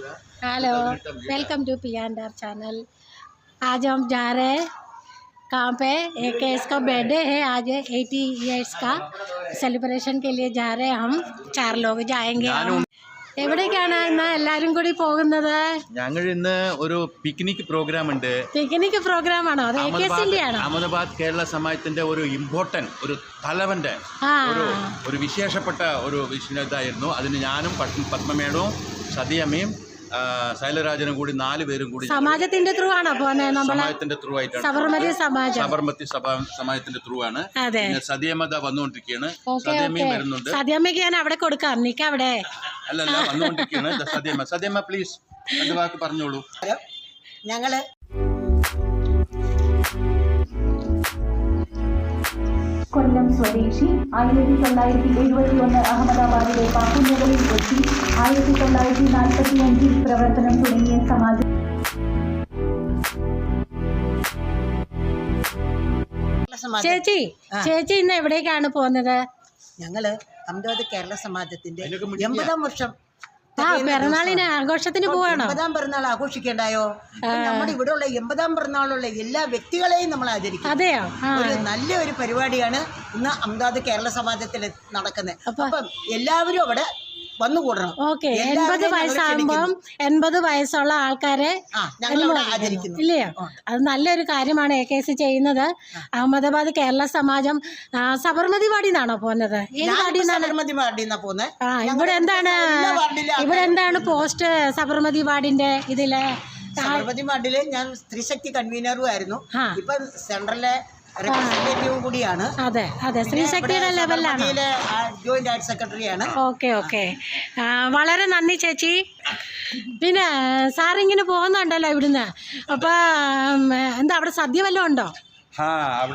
Hello, welcome to P and R channel. आज हम जा रहे हैं कहाँ पे? एक इसका बर्थडे है आज, 80 इयर्स का सेलिब्रेशन के लिए जा रहे हैं हम। 4 लोग जाएंगे। എവിടേക്കാണ് ഇന്ന് എല്ലാവരും കൂടി പോകുന്നത്? ഞങ്ങൾ ഇന്ന് ഒരു പിക്നിക് പ്രോഗ്രാം ഉണ്ട്. പിക്നിക് പ്രോഗ്രാം ആണോ? അത് AKSന്റെ ആണോ? അഹമ്മദാബാദ് കേരള സമാജത്തിന്റെ ഒരു ഇമ്പോർട്ടന്റ് ഒരു തലവന്റെ ഒരു വിശേഷപ്പെട്ട ഒരു വിഷയത്തായിരുന്നു. അതിന് ഞാനും പത്മമേടവും സതിയമ്മയും ശൈലരാജനും കൂടി 4 പേരും കൂടി സമാജത്തിന്റെ ത്രൂ ആണോ പോകുന്നത്? സമാജത്തിന്റെ ത്രൂ ആയിട്ടാണ്. സബർമതി സമാജത്തിന്റെ ത്രൂ ആണ്. സതിയമ്മ വന്നുകൊണ്ടിരിക്കുകയാണ്. സതിയമ്മയും വരുന്നുണ്ട്. സതിയമ്മയ്ക്ക് ഞാൻ അവിടെ കൊടുക്കാം, നിക്കവിടെ. അല്ലല്ല, വന്നുകൊണ്ടിരിക്കുകയാണ്. സതിയമ്മ പ്ലീസ് 2 വാക്ക് പറഞ്ഞോളൂ. ഞങ്ങള് കൊല്ലം സ്വദേശി 1971 അഹമ്മദാബാദിലെ പാപ്പുനഗറിൽ എത്തി 1945 പ്രവർത്തനം തുടങ്ങിയ സമാജം ചേച്ചി ഇന്ന് എവിടേക്കാണ് പോകുന്നത്? ഞങ്ങള് അഹമ്മദാബാദ് കേരള സമാജത്തിന്റെ 80 വർഷം പിറന്നാളിന് ആഘോഷത്തിന് പോവാണോ? 80 പിറന്നാൾ ആഘോഷിക്കണ്ടായോ? നമ്മുടെ ഇവിടെ ഉള്ള 80 പിറന്നാളുള്ള എല്ലാ വ്യക്തികളെയും നമ്മൾ ആചരിക്കും. അതെയോ? ഒരു നല്ലൊരു പരിപാടിയാണ് ഇന്ന് അഹമ്മദാബാദ് കേരള സമാജത്തിൽ നടക്കുന്നത്. അപ്പം എല്ലാവരും അവിടെ വന്നുകൂടണം. ഓക്കെ. 80 വയസ്സാകുമ്പം 80 വയസ്സുള്ള ആൾക്കാരെ ആചരിക്കുന്നു, ഇല്ലയോ? അത് നല്ലൊരു കാര്യമാണ് AKS ചെയ്യുന്നത്. അഹമ്മദാബാദ് കേരള സമാജം സബർമതി വാർഡിന്നാണോ പോകുന്നത്? സബർമതി വാർഡിന്നാ പോകുന്നത്. ഇവിടെ എന്താണ് പോസ്റ്റ് സബർമതി വാർഡിന്റെ ഇതില്? സബർമതി വാർഡില് ഞാൻ സ്ത്രീശക്തി കൺവീനറും ആയിരുന്നു. ഇപ്പൊ സെൻട്രലിലെ റെപ്രസെന്റേറ്റീവും കൂടിയാണ്. അതെ, സ്ത്രീശക്തിയുടെ ലെവലിലാണ്. ജോയിന്റ് ആർട്ട് സെക്രട്ടറിയാണ്. ഓക്കെ. വളരെ നന്ദി ചേച്ചി. പിന്നെ സാറിങ്ങനെ പോകുന്നുണ്ടല്ലോ ഇവിടുന്ന്. അപ്പൊ എന്താ അവിടെ സദ്യ വല്ലതും ഉണ്ടോ?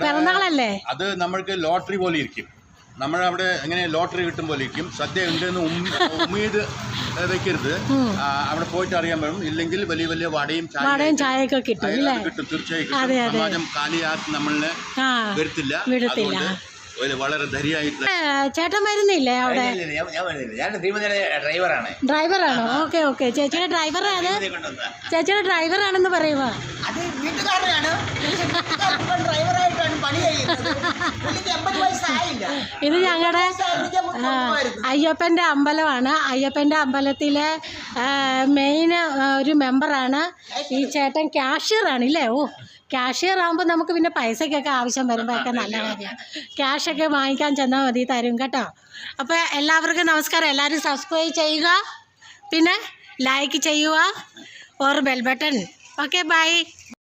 പിറന്നാളല്ലേ? അത് നമ്മൾക്ക് ലോട്ടറി പോലെ ഇരിക്കും. നമ്മളവിടെ എങ്ങനെ ലോട്ടറി കിട്ടും പോലെ ഇരിക്കും. സദ്യ ഉണ്ടെന്ന് ഉമ്മീത് വെക്കരുത്. അവിടെ പോയിട്ട് അറിയാൻ പറ്റും. ഇല്ലെങ്കിൽ വലിയ വടയും ചായയൊക്കെ കിട്ടും. തീർച്ചയായും സമാജം കാലിയാക്കി നമ്മളെ വിടത്തില്ല. വളരെ ധൈര്യമായിട്ട്. ചേട്ടൻ വരുന്നില്ലേ അവിടെ? ഡ്രൈവറാണോ? ഓക്കെ. ചേച്ചിയുടെ ഡ്രൈവറാണെന്ന് പറയുക. ഇത് ഞങ്ങളുടെ അയ്യപ്പൻ്റെ അമ്പലമാണ്. അയ്യപ്പൻ്റെ അമ്പലത്തിലെ മെയിൻ ഒരു മെമ്പറാണ് ഈ ചേട്ടൻ. ക്യാഷ്യറാണ് ഇല്ലേ? ക്യാഷ്യർ ആകുമ്പോൾ നമുക്ക് പിന്നെ പൈസയ്ക്കൊക്കെ ആവശ്യം വരുമ്പോഴൊക്കെ നല്ല കാര്യമാണ്. ക്യാഷൊക്കെ വാങ്ങിക്കാൻ ചെന്നാൽ മതി, തരും കേട്ടോ. അപ്പോൾ എല്ലാവർക്കും നമസ്കാരം. എല്ലാവരും സബ്സ്ക്രൈബ് ചെയ്യുക, പിന്നെ ലൈക്ക് ചെയ്യുക, or bell button. Okay, by.